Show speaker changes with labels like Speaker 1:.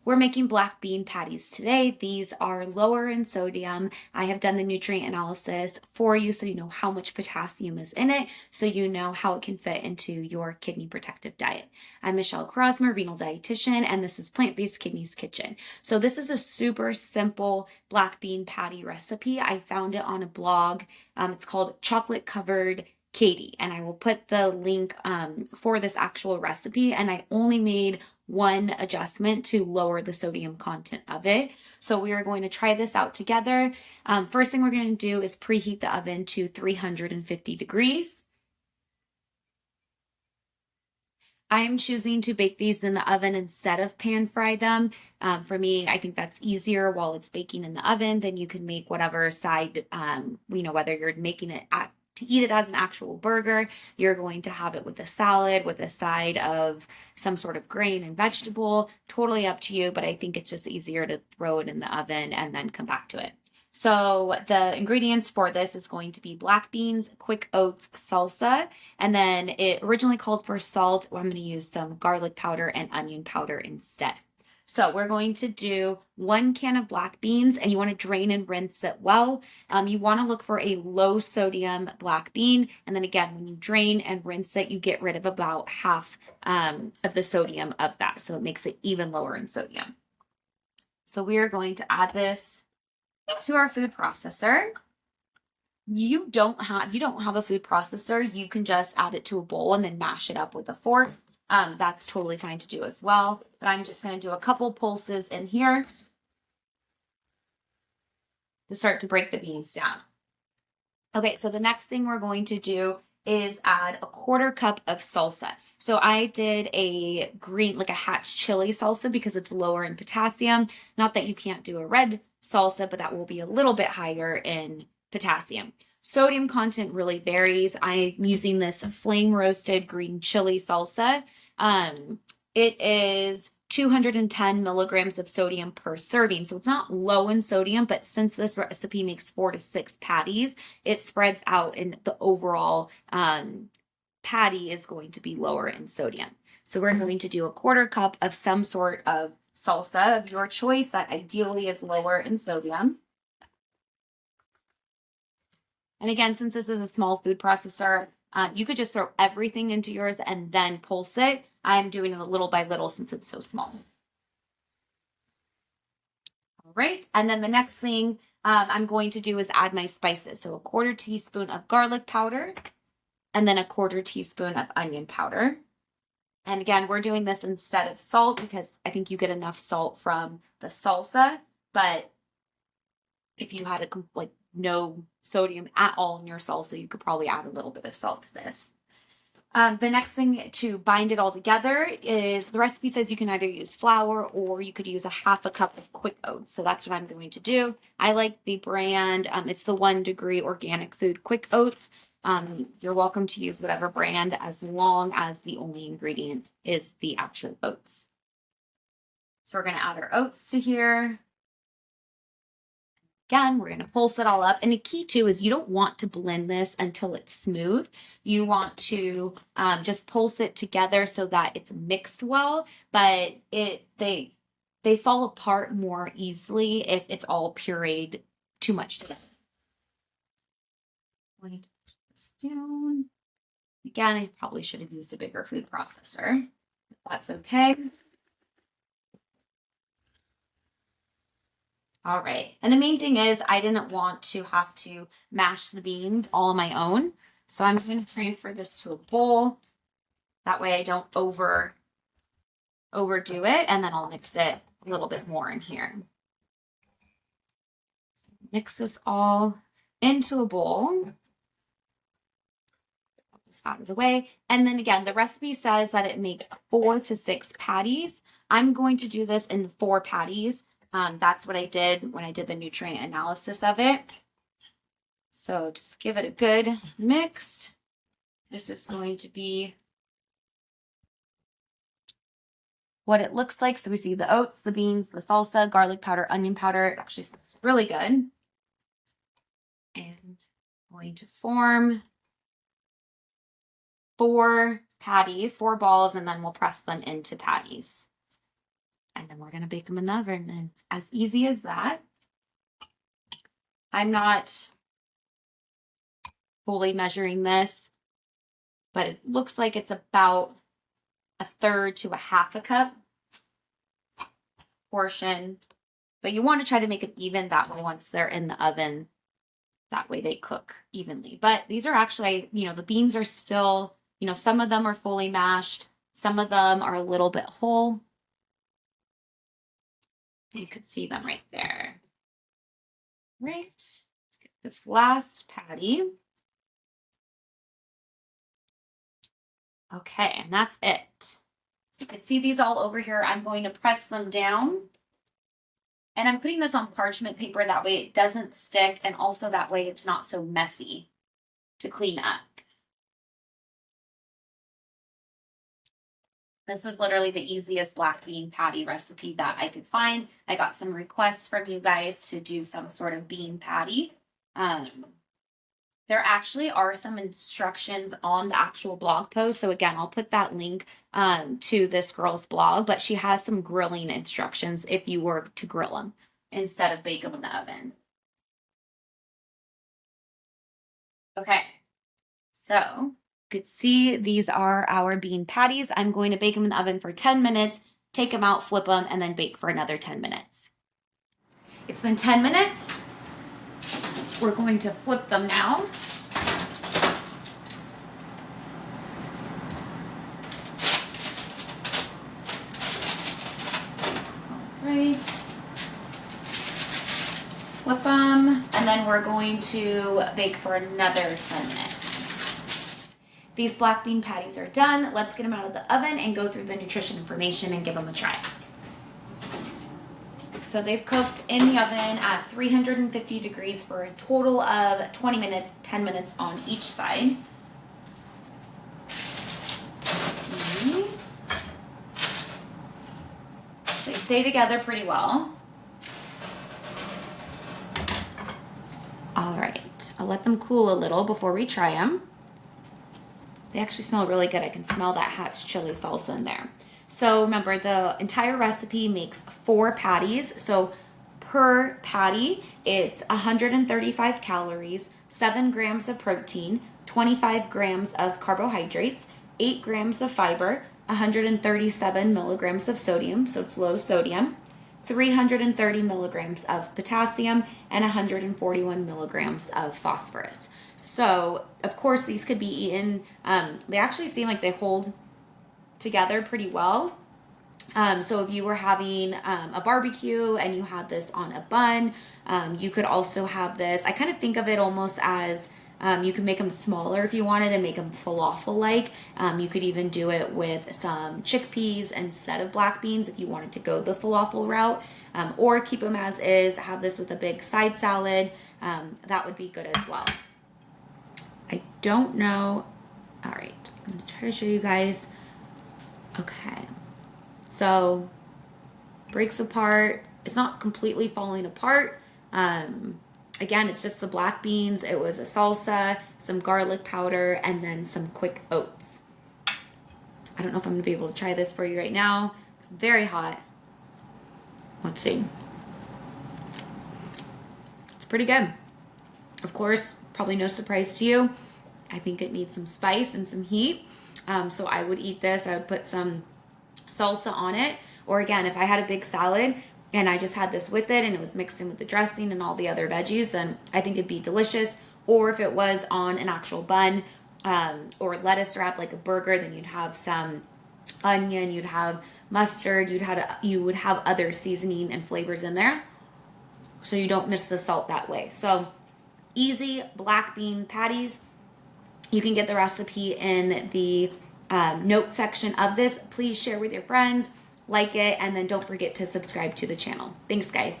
Speaker 1: We're making black bean patties today. These are lower in sodium. I have done the nutrient analysis for you so you know how much potassium is in it, so you know how it can fit into your kidney protective diet. I'm Michelle Crosmer, renal dietitian, and this is Plant-Based Kidneys Kitchen. So this is a super simple black bean patty recipe. I found it on a blog. It's called Chocolate Covered Katie, and I will put the link for this actual recipe. And I only made one adjustment to lower the sodium content of it. So we are going to try this out together. First thing we're going to do is preheat the oven to 350 degrees. I am choosing to bake these in the oven instead of pan fry them. For me, I think that's easier while it's baking in the oven. Then you can make whatever side, whether you're making it to eat it as an actual burger, you're going to have it with a salad, with a side of some sort of grain and vegetable. Totally up to you, but I think it's just easier to throw it in the oven and then come back to it. So the ingredients for this is going to be black beans, quick oats, salsa, and then it originally called for salt. I'm going to use some garlic powder and onion powder instead. So we're going to do 1 can of black beans, and you want to drain and rinse it well. You want to look for a low sodium black bean. And then again, when you drain and rinse it, you get rid of about half of the sodium of that. So it makes it even lower in sodium. So we are going to add this to our food processor. You don't have a food processor, you can just add it to a bowl and then mash it up with a fork. That's totally fine to do as well. But I'm just going to do a couple pulses in here to start to break the beans down. Okay, so the next thing we're going to do is add a 1/4 cup of salsa. So I did a green, like a hatch chili salsa, because it's lower in potassium. Not that you can't do a red salsa, but that will be a little bit higher in potassium. Sodium content really varies. I'm using this flame roasted green chili salsa. It is 210 milligrams of sodium per serving. So it's not low in sodium, but since this recipe makes 4 to 6 patties, it spreads out, and the overall patty is going to be lower in sodium. So we're going to do a 1/4 cup of some sort of salsa of your choice that ideally is lower in sodium. And again, since this is a small food processor, you could just throw everything into yours and then pulse it. I'm doing it little by little since it's so small. All right, and then the next thing I'm going to do is add my spices. So a 1/4 teaspoon of garlic powder, and then a 1/4 teaspoon of onion powder. And again, we're doing this instead of salt because I think you get enough salt from the salsa. But if you had no sodium at all in your salsa, you could probably add a little bit of salt to this. The next thing to bind it all together is, the recipe says you can either use flour or you could use a 1/2 cup of quick oats. So that's what I'm going to do. I like the brand. It's the 1 Degree Organic Food Quick Oats. You're welcome to use whatever brand as long as the only ingredient is the actual oats. So we're going to add our oats to here. Again, we're going to pulse it all up. And the key too is you don't want to blend this until it's smooth. You want to just pulse it together so that it's mixed well, but they fall apart more easily if it's all pureed too much together. I'm going to push this down. Again, I probably should have used a bigger food processor. If that's okay. All right. And the main thing is I didn't want to have to mash the beans all on my own. So I'm going to transfer this to a bowl. That way I don't overdo it. And then I'll mix it a little bit more in here. So mix this all into a bowl. Put this out of the way. And then again, the recipe says that it makes 4 to 6 patties. I'm going to do this in 4 patties. That's what I did when I did the nutrient analysis of it. So just give it a good mix. This is going to be what it looks like. So we see the oats, the beans, the salsa, garlic powder, onion powder. It actually smells really good. And I'm going to form 4 patties, 4 balls, and then we'll press them into patties. And then we're going to bake them in the oven. And it's as easy as that. I'm not fully measuring this, but it looks like it's about 1/3 to 1/2 cup portion. But you want to try to make it even that way once they're in the oven. That way they cook evenly. But these are actually, the beans are still, some of them are fully mashed. Some of them are a little bit whole. You could see them right there. Right. Let's get this last patty. Okay, and that's it. So you can see these all over here. I'm going to press them down. And I'm putting this on parchment paper, that way it doesn't stick, and also that way it's not so messy to clean up. This was literally the easiest black bean patty recipe that I could find. I got some requests from you guys to do some sort of bean patty. There actually are some instructions on the actual blog post. So again, I'll put that link to this girl's blog, but she has some grilling instructions if you were to grill them instead of bake them in the oven. Okay, so you could see these are our bean patties. I'm going to bake them in the oven for 10 minutes, take them out, flip them, and then bake for another 10 minutes. It's been 10 minutes. We're going to flip them now. All right. Flip them, and then we're going to bake for another 10 minutes. These black bean patties are done. Let's get them out of the oven and go through the nutrition information and give them a try. So they've cooked in the oven at 350 degrees for a total of 20 minutes, 10 minutes on each side. They stay together pretty well. All right, I'll let them cool a little before we try them. They actually smell really good. I can smell that Hatch chili salsa in there. So remember, the entire recipe makes 4 patties. So per patty, it's 135 calories, 7 grams of protein, 25 grams of carbohydrates, 8 grams of fiber, 137 milligrams of sodium, so it's low sodium, 330 milligrams of potassium, and 141 milligrams of phosphorus. So, of course, these could be eaten. They actually seem like they hold together pretty well. So if you were having a barbecue and you had this on a bun, you could also have this. I kind of think of it almost as you can make them smaller if you wanted and make them falafel-like. You could even do it with some chickpeas instead of black beans if you wanted to go the falafel route, or keep them as is, have this with a big side salad. That would be good as well. I don't know. All right, I'm going to try to show you guys. Okay, so breaks apart. It's not completely falling apart. Again, it's just the black beans. It was a salsa, some garlic powder, and then some quick oats. I don't know if I'm gonna be able to try this for you right now. It's very hot. Let's see. It's pretty good. Of course, probably no surprise to you. I think it needs some spice and some heat. So I would eat this. I would put some salsa on it. Or again, if I had a big salad and I just had this with it and it was mixed in with the dressing and all the other veggies, then I think it'd be delicious. Or if it was on an actual bun or lettuce wrap like a burger, then you'd have some onion, you'd have mustard, you would have other seasoning and flavors in there. So you don't miss the salt that way. So easy black bean patties. You can get the recipe in the note section of this. Please share with your friends, like it, and then don't forget to subscribe to the channel. Thanks, guys.